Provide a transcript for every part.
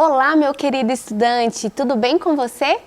Olá, meu querido estudante, tudo bem com você?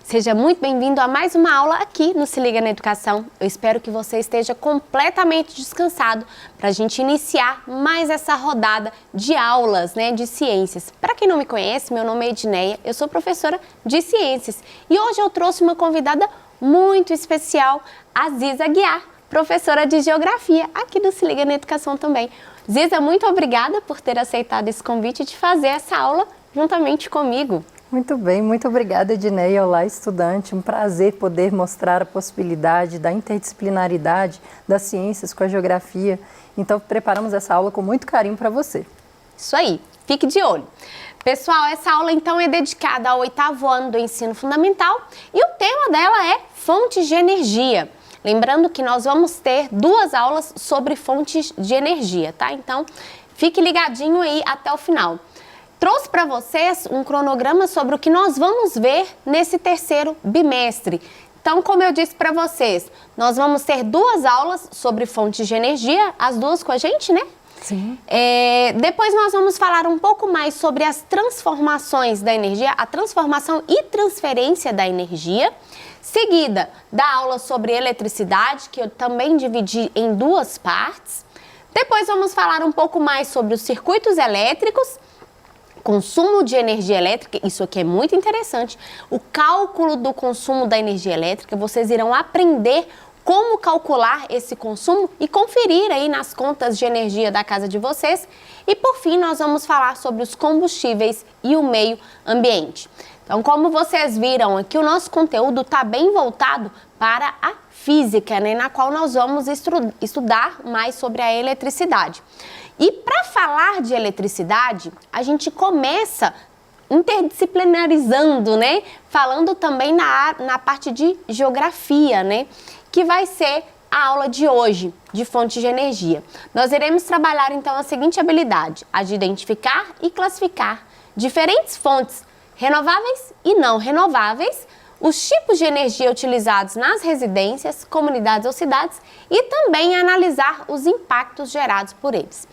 Seja muito bem-vindo a mais uma aula aqui no Se Liga na Educação. Eu espero que você esteja completamente descansado para a gente iniciar mais essa rodada de aulas, de ciências. Para quem não me conhece, meu nome é Edneia, eu sou professora de ciências e hoje eu trouxe uma convidada muito especial, a Ziza Guiar, professora de geografia aqui do Se Liga na Educação também. Ziza, muito obrigada por ter aceitado esse convite de fazer essa aula juntamente comigo. Muito bem, muito obrigada, Edneia. Olá, estudante. Um prazer poder mostrar a possibilidade da interdisciplinaridade das ciências com a geografia. Então, preparamos essa aula com muito carinho para você. Isso aí, fique de olho. Pessoal, essa aula então é dedicada ao 8º ano do ensino fundamental e o tema dela é fontes de energia. Lembrando que nós vamos ter 2 aulas sobre fontes de energia, tá? Então, fique ligadinho aí até o final. Trouxe para vocês um cronograma sobre o que nós vamos ver nesse 3º bimestre. Então, como eu disse para vocês, nós vamos ter 2 aulas sobre fontes de energia, as 2 com a gente, né? Sim. Depois nós vamos falar um pouco mais sobre as transformações da energia, a transformação e transferência da energia. Seguida, da aula sobre eletricidade, que eu também dividi em 2 partes. Depois vamos falar um pouco mais sobre os circuitos elétricos, consumo de energia elétrica, isso aqui é muito interessante, o cálculo do consumo da energia elétrica, vocês irão aprender como calcular esse consumo e conferir aí nas contas de energia da casa de vocês. E por fim, nós vamos falar sobre os combustíveis e o meio ambiente. Então, como vocês viram aqui, o nosso conteúdo está bem voltado para a física, na qual nós vamos estudar mais sobre a eletricidade. E para falar de eletricidade, a gente começa interdisciplinarizando, falando também na parte de geografia, que vai ser a aula de hoje, de fontes de energia. Nós iremos trabalhar então a seguinte habilidade, a de identificar e classificar diferentes fontes renováveis e não renováveis, os tipos de energia utilizados nas residências, comunidades ou cidades e também analisar os impactos gerados por eles,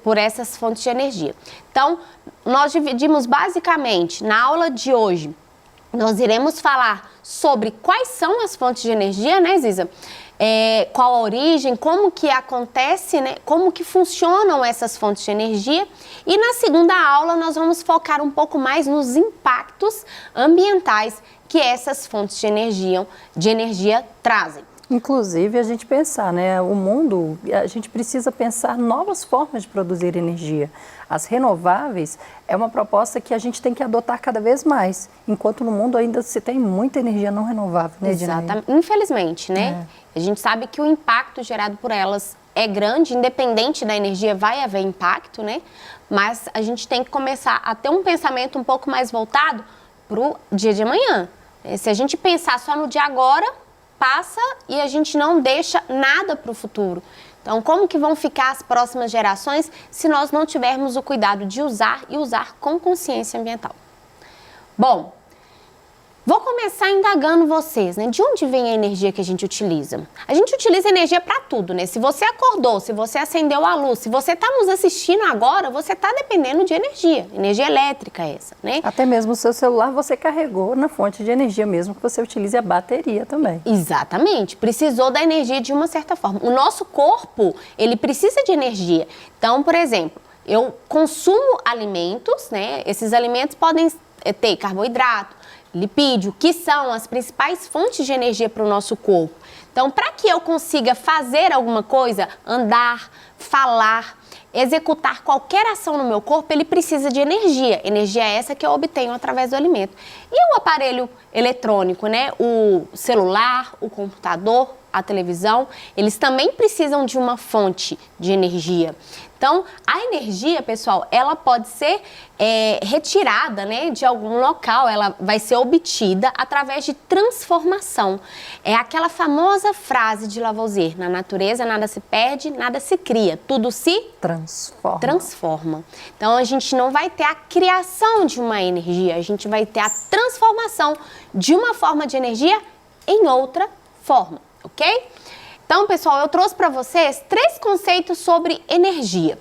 por essas fontes de energia. Então, nós dividimos basicamente, na aula de hoje, nós iremos falar sobre quais são as fontes de energia, Ziza? Qual a origem, como que acontece, como que funcionam essas fontes de energia. E na segunda aula nós vamos focar um pouco mais nos impactos ambientais que essas fontes de energia trazem. Inclusive, a gente pensar, o mundo, a gente precisa pensar novas formas de produzir energia. As renováveis é uma proposta que a gente tem que adotar cada vez mais, enquanto no mundo ainda se tem muita energia não renovável, Exatamente, infelizmente, A gente sabe que o impacto gerado por elas é grande, independente da energia vai haver impacto, Mas a gente tem que começar a ter um pensamento um pouco mais voltado para o dia de amanhã. Se a gente pensar só no dia agora, passa e a gente não deixa nada para o futuro. Então, como que vão ficar as próximas gerações se nós não tivermos o cuidado de usar e usar com consciência ambiental? Bom, vou começar indagando vocês, de onde vem a energia que a gente utiliza? A gente utiliza energia para tudo, Se você acordou, se você acendeu a luz, se você está nos assistindo agora, você está dependendo de energia elétrica essa, Até mesmo o seu celular você carregou na fonte de energia, mesmo que você utilize a bateria também. Exatamente, precisou da energia de uma certa forma. O nosso corpo, ele precisa de energia. Então, por exemplo, eu consumo alimentos, Esses alimentos podem ter carboidrato, lipídio, que são as principais fontes de energia para o nosso corpo. Então, para que eu consiga fazer alguma coisa, andar, falar, executar qualquer ação no meu corpo, ele precisa de energia. Energia essa que eu obtenho através do alimento. E o aparelho eletrônico, O celular, o computador, a televisão, eles também precisam de uma fonte de energia. Então, a energia, pessoal, ela pode ser retirada, de algum local, ela vai ser obtida através de transformação. É aquela famosa frase de Lavoisier, na natureza nada se perde, nada se cria, tudo se transforma. Então, a gente não vai ter a criação de uma energia, a gente vai ter a transformação de uma forma de energia em outra forma, ok? Então, pessoal, eu trouxe para vocês 3 conceitos sobre energia.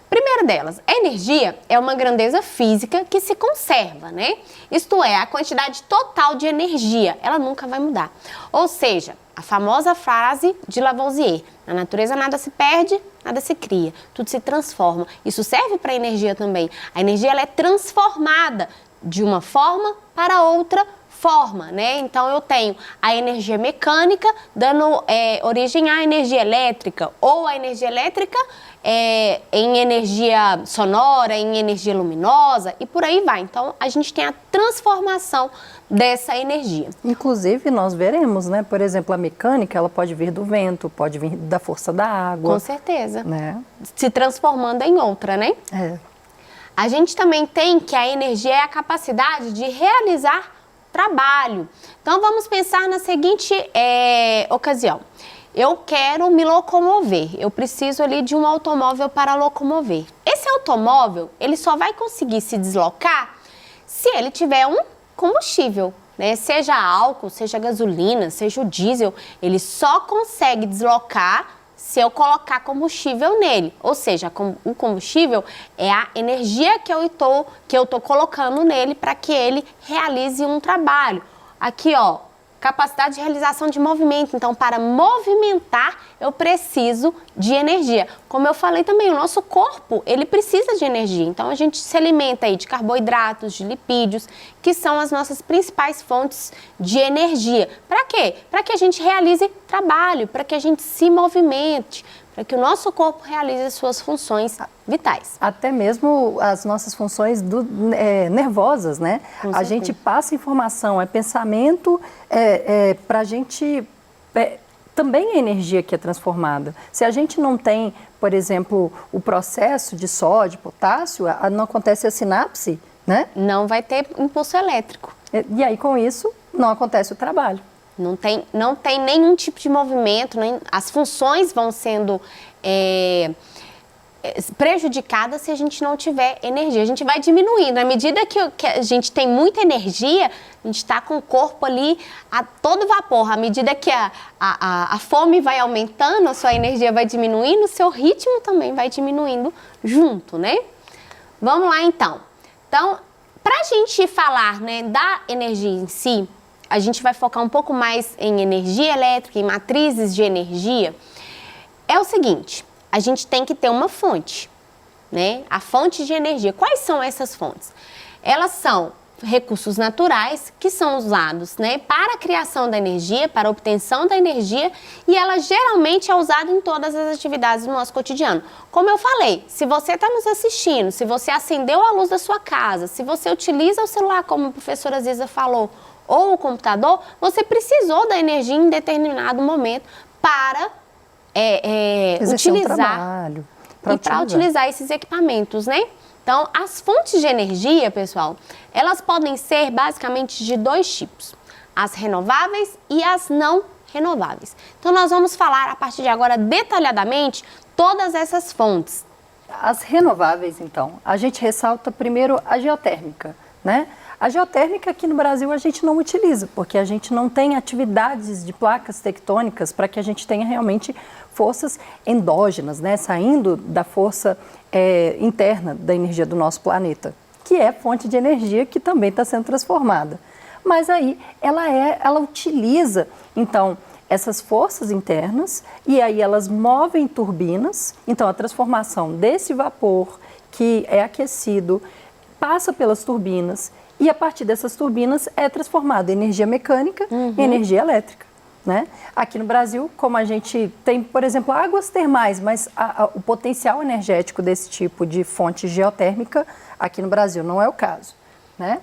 Primeira delas, a energia é uma grandeza física que se conserva, né? Isto é, a quantidade total de energia, ela nunca vai mudar. Ou seja, a famosa frase de Lavoisier, na natureza nada se perde, nada se cria, tudo se transforma. Isso serve para a energia também. A energia ela é transformada de uma forma para outra forma, né? Então eu tenho a energia mecânica dando origem à energia elétrica, ou a energia elétrica em energia sonora, em energia luminosa e por aí vai. Então a gente tem a transformação dessa energia. Inclusive nós veremos, né? Por exemplo, a mecânica ela pode vir do vento, pode vir da força da água. Com certeza. Né? Se transformando em outra, né? A gente também tem que a energia é a capacidade de realizar trabalho. Então vamos pensar na seguinte ocasião. Eu quero me locomover, eu preciso ali de um automóvel para locomover. Esse automóvel, ele só vai conseguir se deslocar se ele tiver um combustível, né? Seja álcool, seja gasolina, seja o diesel, ele só consegue deslocar se eu colocar combustível nele. Ou seja, o combustível é a energia que eu tô colocando nele para que ele realize um trabalho. Aqui, ó, capacidade de realização de movimento. Então, para movimentar, eu preciso de energia. Como eu falei também, o nosso corpo, ele precisa de energia. Então, a gente se alimenta aí de carboidratos, de lipídios, que são as nossas principais fontes de energia. Para quê? Para que a gente realize trabalho, para que a gente se movimente, para que o nosso corpo realize as suas funções vitais. Até mesmo as nossas funções nervosas, né? A gente passa informação, é pensamento, para a gente... também é energia que é transformada. Se a gente não tem, por exemplo, o processo de sódio, potássio, não acontece a sinapse, né? Não vai ter impulso elétrico. E aí, com isso, não acontece o trabalho. Não tem nenhum tipo de movimento, as funções vão sendo prejudicadas se a gente não tiver energia. A gente vai diminuindo. À medida que a gente tem muita energia, a gente está com o corpo ali a todo vapor. À medida que a fome vai aumentando, a sua energia vai diminuindo, o seu ritmo também vai diminuindo junto, né? Vamos lá, então. Então, para a gente falar, né, da energia em si, a gente vai focar um pouco mais em energia elétrica, em matrizes de energia. É o seguinte, a gente tem que ter uma fonte, né? A fonte de energia. Quais são essas fontes? Elas são recursos naturais que são usados, né, para a criação da energia, para a obtenção da energia, e ela geralmente é usada em todas as atividades do nosso cotidiano. Como eu falei, se você está nos assistindo, se você acendeu a luz da sua casa, se você utiliza o celular, como a professora Ziza falou, ou o computador, você precisou da energia em determinado momento para utilizar para utilizar esses equipamentos, né? Então, as fontes de energia, pessoal, elas podem ser basicamente de dois tipos: as renováveis e as não renováveis. Então, nós vamos falar a partir de agora detalhadamente todas essas fontes. As renováveis, então, a gente ressalta primeiro a geotérmica, né? A geotérmica aqui no Brasil a gente não utiliza, porque a gente não tem atividades de placas tectônicas para que a gente tenha realmente forças endógenas, né? Saindo da força interna da energia do nosso planeta, que é fonte de energia que também está sendo transformada. Mas aí ela utiliza, então, essas forças internas e aí elas movem turbinas. Então, a transformação desse vapor que é aquecido passa pelas turbinas e a partir dessas turbinas é transformada em energia mecânica e energia elétrica, né? Aqui no Brasil, como a gente tem, por exemplo, águas termais, mas o potencial energético desse tipo de fonte geotérmica aqui no Brasil não é o caso, né?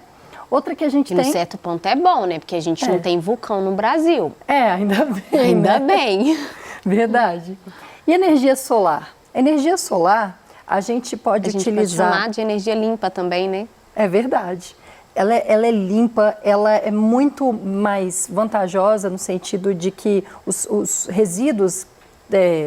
Outra que a gente tem... Em certo ponto é bom, né? Porque a gente não tem vulcão no Brasil. Ainda bem. Ainda né? bem. Verdade. E energia solar? Energia solar, a gente pode utilizar... A gente pode chamar de energia limpa também, né? É verdade. Ela é limpa, ela é muito mais vantajosa no sentido de que os resíduos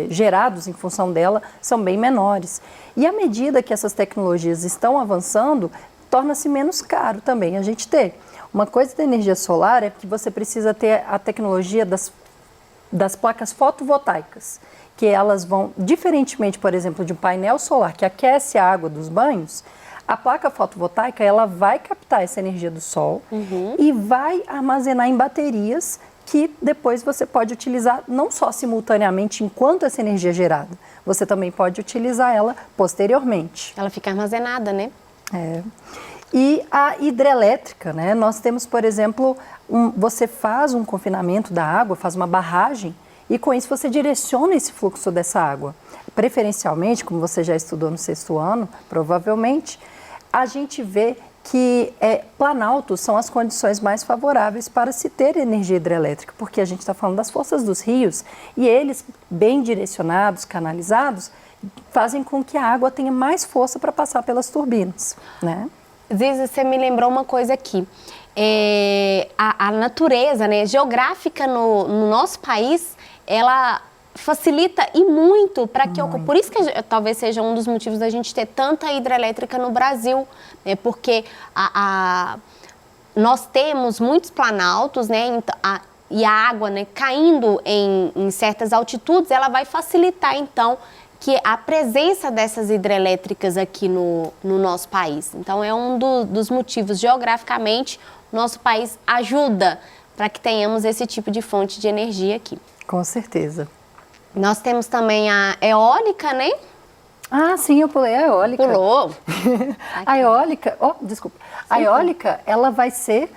gerados em função dela são bem menores. E à medida que essas tecnologias estão avançando, torna-se menos caro também a gente ter. Uma coisa da energia solar é que você precisa ter a tecnologia das placas fotovoltaicas, que elas vão, diferentemente, por exemplo, de um painel solar que aquece a água dos banhos, a placa fotovoltaica ela vai captar essa energia do sol e vai armazenar em baterias que depois você pode utilizar não só simultaneamente enquanto essa energia é gerada, você também pode utilizar ela posteriormente. Ela fica armazenada, né? É. E a hidrelétrica, né? Nós temos, por exemplo, você faz um confinamento da água, faz uma barragem e com isso você direciona esse fluxo dessa água. Preferencialmente, como você já estudou no 6º ano, provavelmente, a gente vê que planaltos são as condições mais favoráveis para se ter energia hidrelétrica, porque a gente está falando das forças dos rios e eles, bem direcionados, canalizados, fazem com que a água tenha mais força para passar pelas turbinas, né? Ziza, você me lembrou uma coisa aqui. A natureza, né, geográfica no nosso país, ela facilita e muito para que ocorra. Por isso que talvez seja um dos motivos da gente ter tanta hidrelétrica no Brasil, né, porque nós temos muitos planaltos, né, e a água, né, caindo em certas altitudes, ela vai facilitar, então, que a presença dessas hidrelétricas aqui no nosso país. Então, é um dos motivos. Geograficamente, o nosso país ajuda para que tenhamos esse tipo de fonte de energia aqui. Com certeza. Nós temos também a eólica, né? Ah, sim, eu pulei a eólica. Pulou. A eólica, desculpa. A eólica, ela vai ser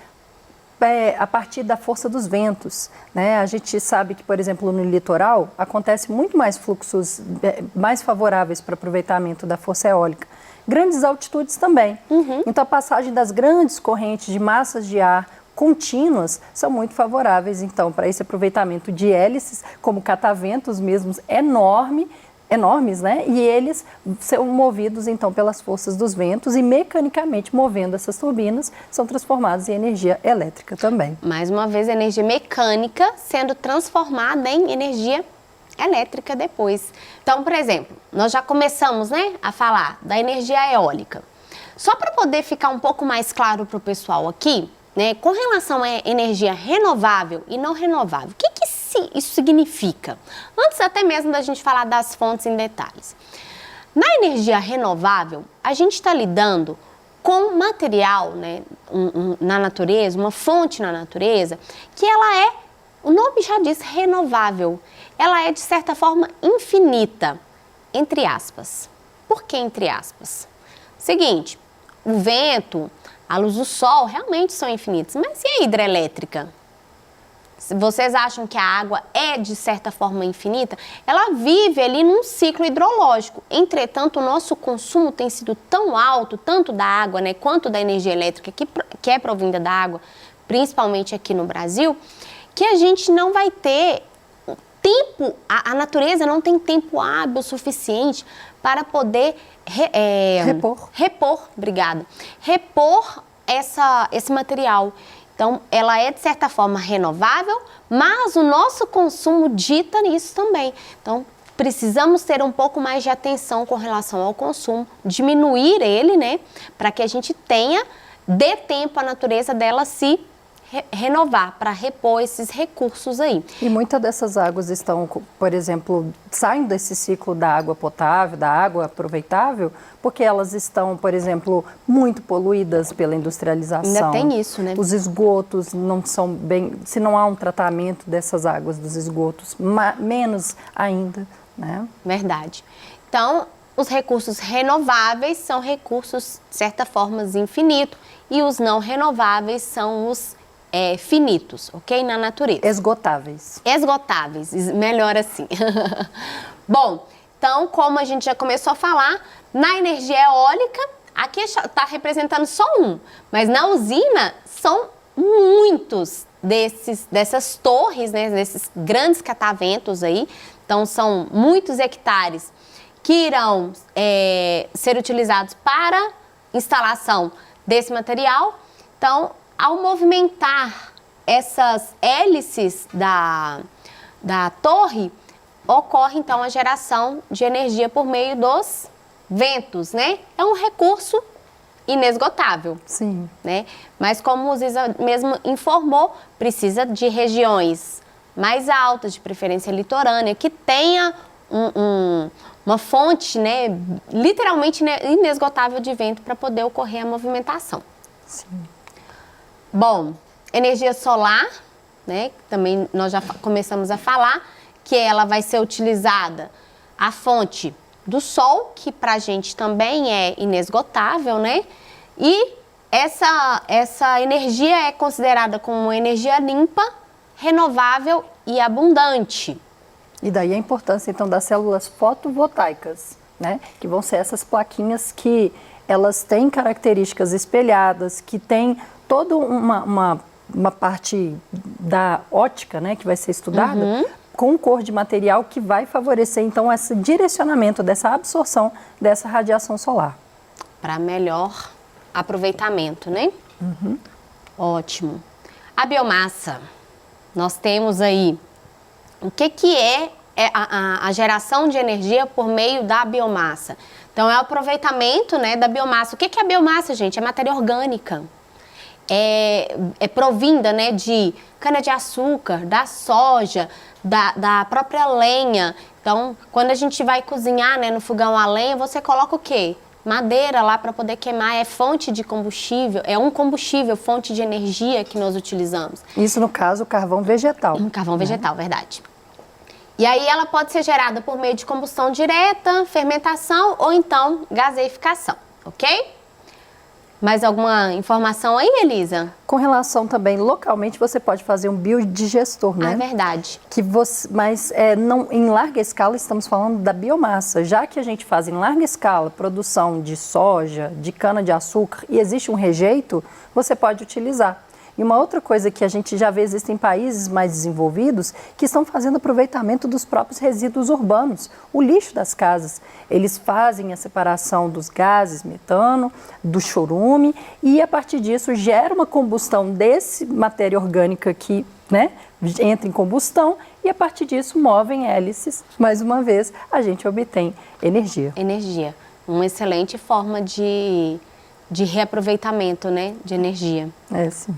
a partir da força dos ventos, né? A gente sabe que, por exemplo, no litoral, acontece muito mais fluxos mais favoráveis para aproveitamento da força eólica. Grandes altitudes também. Então, a passagem das grandes correntes de massas de ar contínuas são muito favoráveis, então, para esse aproveitamento de hélices, como cataventos mesmos enormes, né? E eles são movidos, então, pelas forças dos ventos e mecanicamente movendo essas turbinas, são transformados em energia elétrica também. Mais uma vez, energia mecânica sendo transformada em energia elétrica depois. Então, por exemplo, nós já começamos, né, a falar da energia eólica. Só para poder ficar um pouco mais claro para o pessoal aqui, né, com relação à energia renovável e não renovável, o que isso significa? Antes até mesmo da gente falar das fontes em detalhes. Na energia renovável, a gente está lidando com material, né, na natureza, uma fonte na natureza, que ela o nome já diz renovável, ela é de certa forma infinita, entre aspas. Por que entre aspas? Seguinte, o vento, a luz do sol realmente são infinitos, mas e a hidrelétrica? Se vocês acham que a água é de certa forma infinita, ela vive ali num ciclo hidrológico. Entretanto, o nosso consumo tem sido tão alto, tanto da água, né, quanto da energia elétrica que é provinda da água, principalmente aqui no Brasil, que a gente não vai ter tempo, a natureza não tem tempo hábil suficiente para poder repor esse material. Então, ela é de certa forma renovável, mas o nosso consumo dita nisso também. Então, precisamos ter um pouco mais de atenção com relação ao consumo, diminuir ele, né, para que a gente dê tempo à natureza dela se renovar, para repor esses recursos aí. E muitas dessas águas estão, por exemplo, saem desse ciclo da água potável, da água aproveitável, porque elas estão, por exemplo, muito poluídas pela industrialização. Ainda tem isso, né? Os esgotos não são bem... Se não há um tratamento dessas águas dos esgotos, menos ainda, né? Verdade. Então, os recursos renováveis são recursos, de certa forma, infinitos, e os não renováveis são os finitos, ok? Na natureza. Esgotáveis. Esgotáveis, melhor assim. Bom, então, como a gente já começou a falar, na energia eólica, aqui está representando só um, mas na usina são muitos dessas torres, né, desses grandes cataventos aí. Então, são muitos hectares que irão ser utilizados para instalação desse material. Então, ao movimentar essas hélices da torre, ocorre então a geração de energia por meio dos ventos, né? É um recurso inesgotável. Sim. Né? Mas como o Ziza mesmo informou, precisa de regiões mais altas, de preferência litorânea, que tenha uma fonte, né, literalmente inesgotável de vento para poder ocorrer a movimentação. Sim. Bom, energia solar, né, também nós já começamos a falar, que ela vai ser utilizada a fonte do sol, que para a gente também é inesgotável, né, e essa energia é considerada como uma energia limpa, renovável e abundante. E daí a importância, então, das células fotovoltaicas, né? Que vão ser essas plaquinhas que elas têm características espelhadas, que tem toda uma parte da ótica, né? Que vai ser estudada, com cor de material que vai favorecer, então, esse direcionamento dessa absorção dessa radiação solar. Para melhor aproveitamento, né? Ótimo. A biomassa. Nós temos aí o que é a geração de energia por meio da biomassa. Então, é o aproveitamento, né, da biomassa. O que é a biomassa, gente? É matéria orgânica. É provinda, né, de cana-de-açúcar, da soja, da própria lenha. Então, quando a gente vai cozinhar, né, no fogão a lenha, você coloca o quê? Madeira lá para poder queimar, é fonte de combustível, é um combustível, fonte de energia que nós utilizamos. Isso, no caso, o carvão vegetal. Carvão vegetal, verdade. E aí ela pode ser gerada por meio de combustão direta, fermentação ou então gaseificação, ok? Mais alguma informação aí, Elisa? Com relação também, localmente, você pode fazer um biodigestor, né? É verdade. Mas não, em larga escala estamos falando da biomassa. Já que a gente faz em larga escala produção de soja, de cana-de-açúcar e existe um rejeito, você pode utilizar. E uma outra coisa que a gente já vê, existem países mais desenvolvidos que estão fazendo aproveitamento dos próprios resíduos urbanos, o lixo das casas. Eles fazem a separação dos gases, metano, do chorume e a partir disso gera uma combustão desse matéria orgânica que, né, entra em combustão e a partir disso movem hélices. Mais uma vez, a gente obtém energia. Energia. Uma excelente forma de reaproveitamento, né, de energia. É, sim.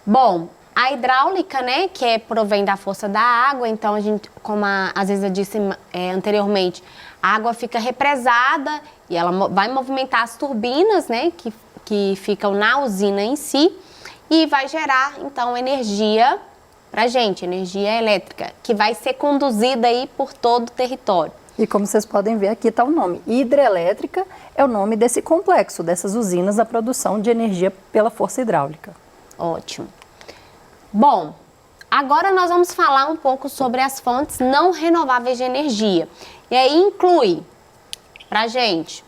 Bom, a hidráulica, né, que provém da força da água, então a gente, como às vezes eu disse anteriormente, a água fica represada e ela vai movimentar as turbinas, né, que ficam na usina em si e vai gerar, então, energia pra gente, energia elétrica, que vai ser conduzida aí por todo o território. E como vocês podem ver, aqui está o nome. Hidrelétrica é o nome desse complexo, dessas usinas da produção de energia pela força hidráulica. Ótimo. Bom, agora nós vamos falar um pouco sobre as fontes não renováveis de energia. E aí inclui, pra gente,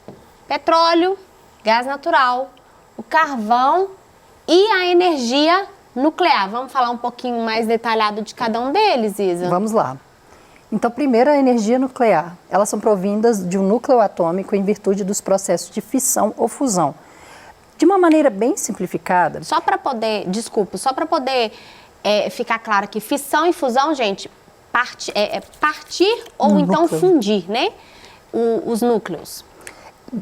petróleo, gás natural, o carvão e a energia nuclear. Vamos falar um pouquinho mais detalhado de cada um deles, Isa? Vamos lá. Então, primeiro, a energia nuclear. Elas são provindas de um núcleo atômico em virtude dos processos de fissão ou fusão. De uma maneira bem simplificada... Só para poder ficar claro que fissão e fusão, gente, partir ou então núcleo. fundir, né? Os núcleos.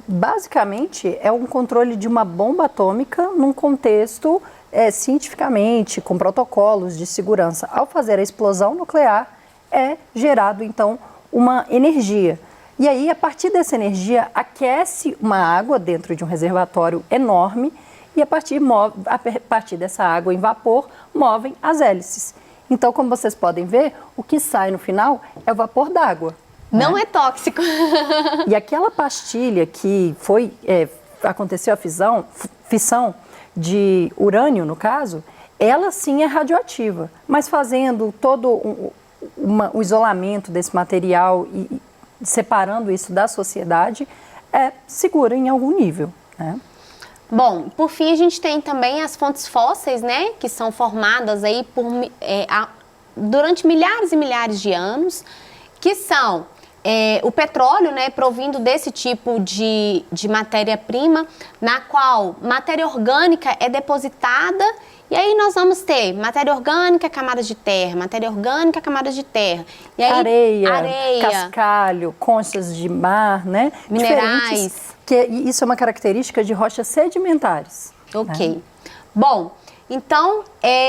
Basicamente, é um controle de uma bomba atômica num contexto cientificamente, com protocolos de segurança. Ao fazer a explosão nuclear, é gerado, então, uma energia. E aí, a partir dessa energia, aquece uma água dentro de um reservatório enorme e a partir dessa água em vapor, movem as hélices. Então, como vocês podem ver, o que sai no final é o vapor d'água. Não é tóxico. E aquela pastilha que aconteceu a fissão de urânio, no caso, ela sim é radioativa, mas fazendo todo o isolamento desse material e separando isso da sociedade, é segura em algum nível, né? Bom, por fim, a gente tem também as fontes fósseis, né, que são formadas aí durante milhares e milhares de anos, que são o petróleo, né, provindo desse tipo de matéria-prima, na qual matéria orgânica é depositada, e aí nós vamos ter matéria orgânica, camadas de terra, matéria orgânica, camadas de terra. E aí, areia, cascalho, conchas de mar, né? Minerais. Isso é uma característica de rochas sedimentares. Ok. Né? Bom, Então,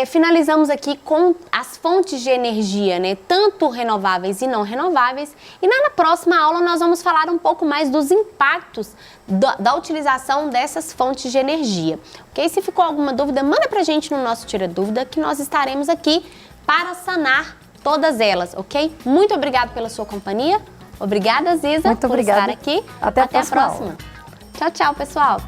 finalizamos aqui com as fontes de energia, né? Tanto renováveis e não renováveis. E na próxima aula nós vamos falar um pouco mais dos impactos da utilização dessas fontes de energia. Ok? Se ficou alguma dúvida, manda pra gente no nosso Tira Dúvida, que nós estaremos aqui para sanar todas elas, ok? Muito obrigada pela sua companhia. Obrigada, Ziza, Muito por obrigada. estar aqui. Até a próxima. Tchau, tchau, pessoal.